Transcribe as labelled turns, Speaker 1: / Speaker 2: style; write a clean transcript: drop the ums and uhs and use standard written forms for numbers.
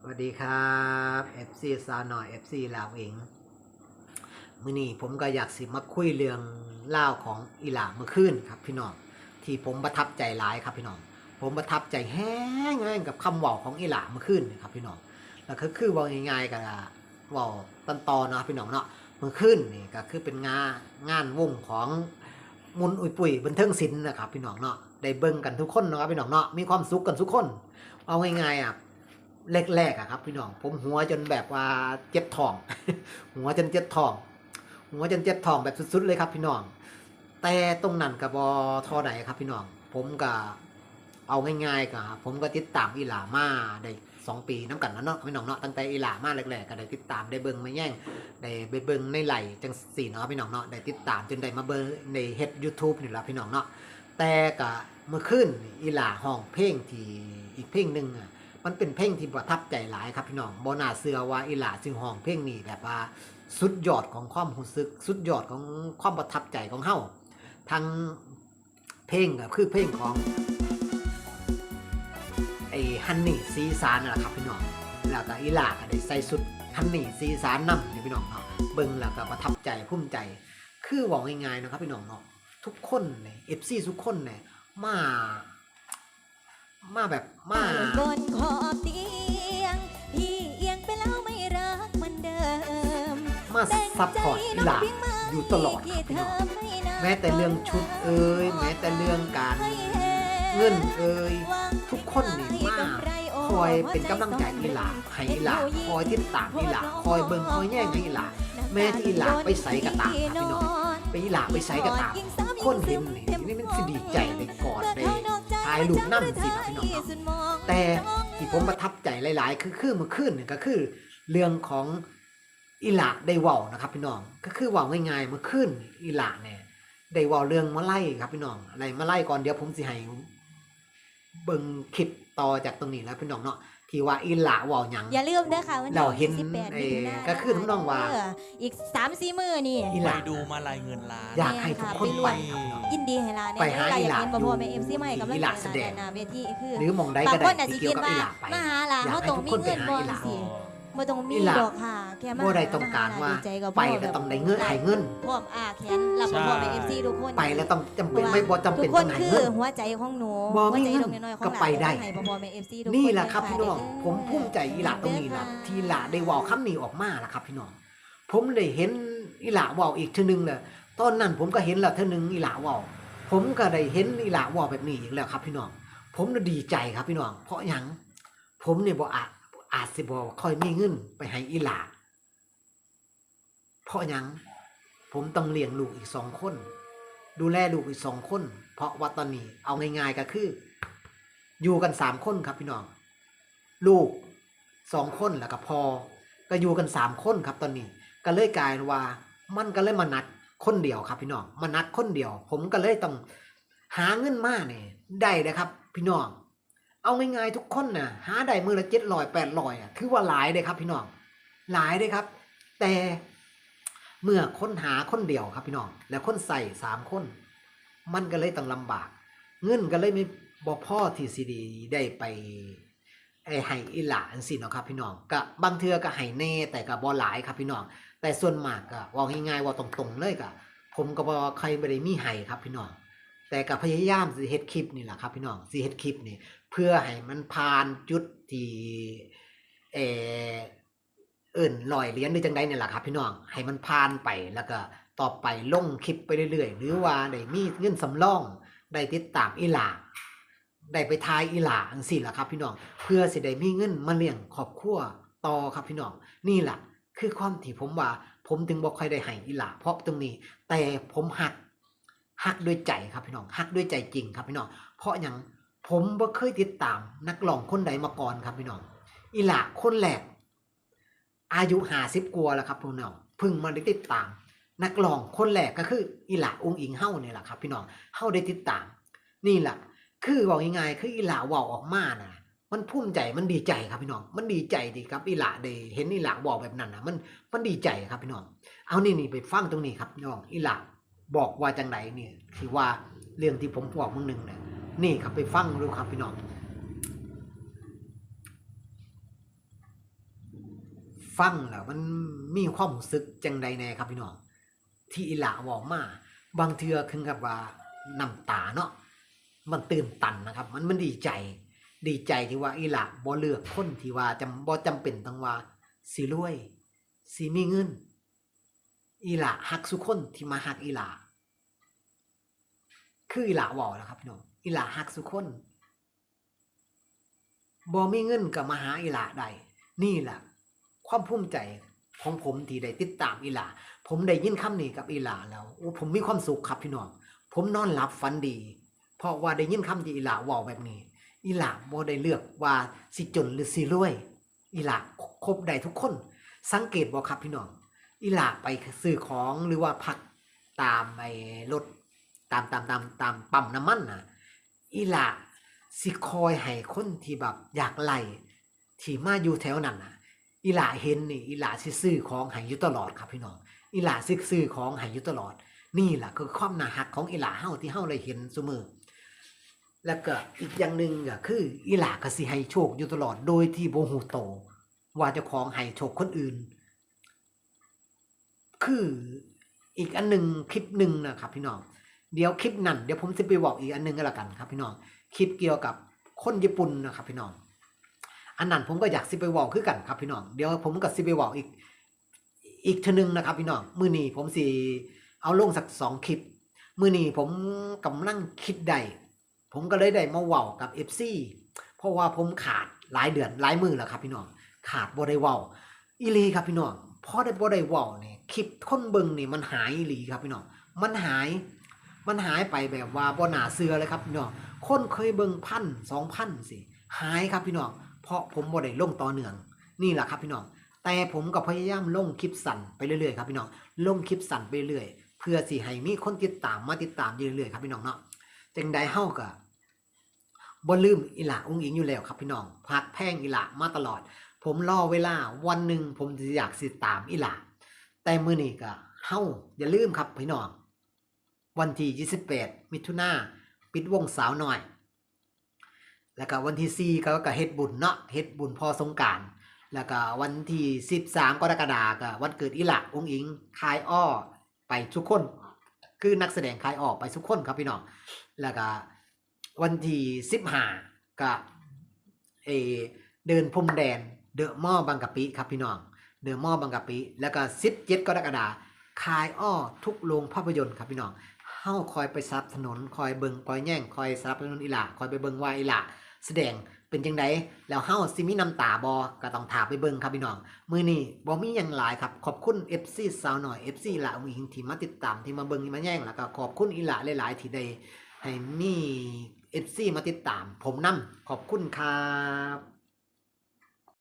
Speaker 1: วัสดีครับ FC ซาหน่อย FC ลาวเองมื้อนี้ผมก็อยากสิมาคุยเรื่องเล่าวของอีหลาเมื่อคืนครับพี่น้องที่ผมประทับใจหลายครับพี่น้องผมประทับใจแห้งกับคำเว้าของอีหลาเมื่อคืนครับพี่น้องแล้วก็คือเว้าง่ายๆก็เว้าตอนๆเนาะพี่น้องเนาะเมื่อคืนนี่ก็คือเป็นงานวงของมุนอุยปุยบันเทิงศิลป์นะครับพี่น้องเนาะได้เบิ่งกันทุกคนเนาะพี่น้องเนาะมีความสุขกันทุกคนเอาง่ายๆแรกๆอะครับพี่น้องผมหัวจนแบบว่าเจ็บท้อง หัวจนเจ็บท้องแบบสุดๆเลยครับพี่น้องแต่ตรงนั้นกับบอทอไหนครับพี่น้องผมก็เอาง่ายๆก็ผมก็ติดตามอีหลามาได้2 ปีน้ำกันแล้วเนาะพี่น้องเนาะตั้งแต่อีหลามาแรกๆก็ได้ติดตามได้เบิ่งมาแย่งได้ไปเบิ่งในไหลจังสี่เนาะพี่น้องเนาะได้ติดตามจนได้มาเบิ่งในเฮ็ด YouTube นี่ล่ะพี่น้องเนาะแต่ก็เมื่อคืนอีหลาห้องเพลงที่อีกเพลงนึงอะมันเป็นเพลงที่ประทับใจหลายครับพี่น้องบ่น่าเชื่อว่าอีหลาสิห้องเพลงนี้แบบว่าสุดยอดของความรู้สึกสุดยอดของความประทับใจของเฮาทั้งเพลงก็คือเพลงของไอ้ฮันนี่สีสานนั่นแหละครับพี่น้องแล้วก็อีหลาก็ได้ใส่สุดฮันนี่สีสานนำนี่พี่น้องเนาะเบิ่งแล้วก็ประทับใจภูมิใจคือเว้าง่ายๆนะครับพี่น้องเนาะทุกคนเนี่ย FC ทุกคนเนี่ยมาแบบมา
Speaker 2: บนขอบเตียงพี่เอียงไปแล้วไม่รักเหมือนเดิม
Speaker 1: ซัพพอร์ตอีหลาอยู่ตลอดครับพี่น้องแม้แต่เรื่องชุดแม้แต่เรื่องการเงินทุกคนนี่มาคอยเป็นกำลังใจอีหลาให้อีหลาคอยติดตามอีหลาคอยเบิ่งคอยแย่งอีหลาแม้ที่อีหลาไปใส่กระตามครับพี่น้องไปอีหลาไปใส่กระตามคนเห็นนี่มันสิดีใจได้กอดได้ถ่ายรูปนำสิครับพี่น้องแต่ที่ผมประทับใจหลายๆคือเมื่อคืนนี่ก็คือเรื่องของอีหลาได้เว้านะครับพี่น้องก็คือเว้าง่ายๆเมื่อคืนอีหลาเนี่ยได้เว้าเรื่องมะไล่ครับพี่น้องอะไรมะไล่ก่อนเดี๋ยวผมสิให้เบิ่งคลิปต่อจากตรงนี้แล้วพี่น้องเนาะที่ว่าอีหลาเว้าหยัง
Speaker 2: อย่าลืมเด้อค่ะวัน
Speaker 1: เราเห็น
Speaker 2: ที่18มิถุนายน
Speaker 1: ก็คือน้องว่า
Speaker 2: อีก 3-4 มื้อนี่
Speaker 1: อีห
Speaker 3: ไป
Speaker 1: ลา
Speaker 3: ดูมาลายเงินล้าน
Speaker 1: อยากให้ทุกคนไปครับพี่น้อง
Speaker 2: ยินดีให้หลาน
Speaker 1: ไปหาอีหลา
Speaker 2: อยากเห็นบ่พ่อแม่ MC ใหม่กำลัง
Speaker 1: อีหลาแสดง
Speaker 2: หน้าเวทีคือ
Speaker 1: หรือหม่องใด
Speaker 2: บา
Speaker 1: ก็
Speaker 2: งค
Speaker 1: ได้
Speaker 2: นน่ะสิ
Speaker 1: ที่เกี่
Speaker 2: คิ
Speaker 1: ย
Speaker 2: ด
Speaker 1: วกับ
Speaker 2: ว่า
Speaker 1: อีหลาไป
Speaker 2: มาหาหลาน
Speaker 1: อยาก
Speaker 2: เฮา
Speaker 1: ให้
Speaker 2: ต้อง
Speaker 1: ทุก
Speaker 2: มี
Speaker 1: คนไป
Speaker 2: เงิน
Speaker 1: หา
Speaker 2: บ่
Speaker 1: อีหลา
Speaker 2: สิบ่ต้องมี
Speaker 1: อีหลา
Speaker 2: ดอกค่ะแค่มา
Speaker 1: บ่ได้ต้องการว่า
Speaker 2: ดีใจกับ
Speaker 1: ไป
Speaker 2: พ่อ
Speaker 1: แล้วต้องได้เงินให้เงิน
Speaker 2: พร้อมแขนรับพ่อแม่ FC ทุกคน
Speaker 1: ไปแล้วต้องจำเป็นไม่บ่จำเป็น
Speaker 2: ทุกค
Speaker 1: ต้อน งให้
Speaker 2: คือ
Speaker 1: เงิน
Speaker 2: หัวใจของหนู
Speaker 1: บ่
Speaker 2: หัว
Speaker 1: มี
Speaker 2: ใจ
Speaker 1: เงิน
Speaker 2: ดวงน้อยๆของ
Speaker 1: ก็
Speaker 2: หลาน
Speaker 1: ไปได้
Speaker 2: ให้พ่อแม่ FC ทุกคน
Speaker 1: นี่แหละครับ
Speaker 2: เด้
Speaker 1: พี่น้องผมภูมิใจอีหลาตรงนี้ล่ะที่อีหลาได้เว้าคำนี้ออกมาล่ะครับพี่น้องผมได้เห็นอีหลาเว้าอีกเทื่อนึงแหละตอนนั้นผมก็เห็นแล้วเทื่อนึงอีหลาเว้าผมก็ได้เห็นอีหลาเว้าแบบนี้อีกแล้วครับพี่น้องผมน่ะดีใจครับพี่น้องเพราะหยังผมเนี่ยบ่อาจสิบ่ค่อยมีเงินไปให้อีหลาเพราะหยังผมต้องเลี้ยงลูกอีก2 คนดูแลลูกอีก2 คนเพราะว่าตอนนี้เอาง่ายๆก็คืออยู่กัน3 คนครับพี่น้องลูก2 คนแล้วก็พ่อก็อยู่กัน3 คนครับตอนนี้ก็เลยกลายว่ามันก็เลยมานัดคนเดียวครับพี่น้องมานัดคนเดียวผมก็เลยต้องหาเงินมาเนี่ยได้นะครับพี่น้องเอาง่ายๆทุกคนน่ะหาได้มื้อละ700-800อ่ะถือว่าหลายเด้ครับพี่น้องหลายเด้ครับแต่เมื่อคนหาคนเดียวครับพี่น้องแล้วคนใส่3 คนมันก็เลยต้องลำบากเงินก็เลยไม่บ่พอที่สิได้ไปให้อีหลาจังซี่เนาะครับพี่น้องก็บางเทื่อก็ให้แน่แต่ก็บ่หลายครับพี่น้องแต่ส่วนมากก็เว้าง่ายๆเว้าตรงๆเลยก็ผมก็บ่ใครบ่ได้มีให้ครับพี่น้องแต่ก็พยายามสิเฮ็ดคลิปนี่แหละครับพี่น้องสิเฮ็ดคลิปนี่เพื่อให้มันผ่านจุดที่เอ่อ100 เหรียญหรือจังใดนี่แหละครับพี่น้องให้มันผ่านไปแล้วก็ต่อไปลงคลิปไปเรื่อยๆหรือว่าได้มีเงินสำรองได้ติดตามอีหลาได้ไปทายอีหลาจังซี่ล่ะครับพี่น้องเพื่อสิได้มีเงินมาเลี้ยงครอบครัวต่อครับพี่น้องนี่ล่ะคือความที่ผมว่าผมถึงบ่ค่อยได้ให้อีหลาเพราะตรงนี้แต่ผมฮักด้วยใจครับพี่น้องฮักด้วยใจจริงครับพี่น้องเพราะหยังผมบ่เคยติดตามนักร้องคนใดมาก่อนครับพี่น้องอีหลาคนแรกอายุ50กว่าแล้วครับพี่น้องเพิ่งมาได้ติดตามนักร้องคนแรกก็คืออีหลาอุ๋งอิงเฮานี่แหละครับพี่น้องเฮาได้ติดตามนี่ล่ะคือเว้าง่ายๆคืออีหลาเว้าออกมาน่ะมันภูมิใจมันดีใจครับพี่น้องมันดีใจดีครับอีหลาได้เห็นอีหลาบอกแบบนั้นน่ะมันดีใจครับพี่น้องเอานี่ไปฟังตรงนี้ครับพี่น้องอีหลาบอกว่าจังไดนี่ที่ว่าเรื่องที่ผมบอกมึงนึงเนี่ยนี่ครับไปฟังดูครับพี่น้อง ฟังแล้วมันมีความรู้สึกจังใดแน่ครับพี่น้องที่อีหล่าเว้ามาบางเทื่อถึงกับว่าน้ำตาเนาะมันตื่นตันนะครับ มันดีใจ ดีใจที่ว่าอีหล่าบ่เลือกคนที่ว่าบ่จำเป็นต้องว่าสิรวยสิมีเงินอีหล่าฮักซุคนที่มาฮักอีหล่าคืออีหล่าเว้านะครับพี่น้องอีหล่าฮักซุคนบ่มีเงินก็มาหาอีหล่าได้นี่ล่ะความภูมิใจของผมที่ได้ติดตามอีหล่าผมได้ยินคำนี้กับอีหล่าแล้วโอ้ผมมีความสุขครับพี่น้องผมนอนหลับฝันดี เพราะว่าได้ยินคำที่อีหล่าเว้าแบบนี้อีหล่าบ่ได้เลือกว่าสิจนหรือสิรวยอีหล่าคบได้ทุกคนสังเกตบ่ครับพี่น้องอีหล่าไปซื้อของหรือว่าพักตามไอ้รถตามปั๊มน้ำมันน่ะอีหล่าสิคอยให้คนที่แบบอยากไล่ที่มาอยู่แถวนั้นน่ะอีหล่าเห็นนี่อีหล่าสิซื้อของให้อยู่ตลอดครับพี่น้องอีหล่าสิซื้อของให้อยู่ตลอดนี่ล่ะคือความน่ารักของอีหล่าเฮาที่เฮาได้เห็นซุมื้อแล้วก็อีกอย่างหนึ่งก็คืออีหล่าก็สิให้โชคอยู่ตลอดโดยที่บ่ฮู้โตว่าเจ้าของให้โชคคนอื่นคืออีกอันหนึ่งคลิปหนึ่งนะครับพี่น้องเดี๋ยวคลิปนั้นเดี๋ยวผมจะไปบอกอีกอันหนึงก็แล้วกันครับพี่น้องคลิปเกี่ยวกับคนญี่ปุ่นนะครับพี่น้องอันนั้นผมก็อยากสิไปบอกคือกันครับพี่น้องเดี๋ยวผมก็สิไปบอกอีกเทื่อนึงนะครับพี่น้องมื้อนี้ผมสิเอาลงสัก2คลิปมื้อนี้ผมกำลังคิดได้ผมก็เลยได้มาเว้ากับ FC เพราะว่าผมขาดหลายเดือนหลายมื้อแล้วครับพี่น้องขาดบ่ได้เว้าอีหลีครับพี่น้องพอได้บ่ได้เว้านี่คลิปคนเบิ่งนี่มันหายอีหลีครับพี่น้องมันหายไปแบบว่าบ่น่าเชื่อเลยครับพี่น้องคนเคยเบิ่ง1,000 2,000สิหายครับพี่น้องเพราะผมบ่ได้ลงต่อเนื่องนี่แหละครับพี่น้องแต่ผมก็พยายามลงคลิปสั้นไปเรื่อยๆครับพี่น้องลงคลิปสั้นไปเรื่อยเพื่อสิให้มีคนติดตามมาติดตามอยู่เรื่อยๆครับพี่น้องเนาะจังใดเฮาก็บ่ลืมอีหล่าอุ้งอิงอยู่แล้วครับพี่น้องฮักแพงอีหล่ามาตลอดผมรอเวลาวันหนึ่งผมจะอยากสิตามอีหล่าแต่มื้อนี้ก็เฮาอย่าลืมครับพี่น้องวันที่28มิถุนายนปิดวงสาวน้อยแล้วก็วันที่4ก็เฮ็ดบุญเนาะเฮ็ดบุญพอสงกรานต์แล้วก็วันที่13กรกฎาคมก็วันเกิดอีหล่าอุ้งอิงคายอ้อไปทุกคนคือนักแสดงคายอ้อไปทุกคนครับพี่น้องแล้วก็วันที่15ก็เดินพรมแดนเดอะมอลล์บางกะปิครับพี่น้องเดอะมอลล์บางกะปิแล้วก็17กรกฎาคมคายอ้อทุกโรงภาพยนตร์ครับพี่น้องเฮาคอยไปสนับสนุนคอยเบิ่งคอยแย่งคอยสนับสนุนอีหล่าคอยไปเบิ่งว่าอีหล่าแสดงเป็นจังไดแล้วเฮาสิมีน้ำตาบ่ก็ต้องท่าไปเบิ่งครับพี่น้องมื้อนี้บ่มีหยังหลายครับขอบคุณ FC สาวน้อย FC หล่าอุ้งอิงที่มาติดตามที่มาเบิ่งที่มาแย่งแล้วก็ขอบคุณอีหล่าหลายๆที่ได้ให้มี FC มาติดตามผมนำขอบคุณครับ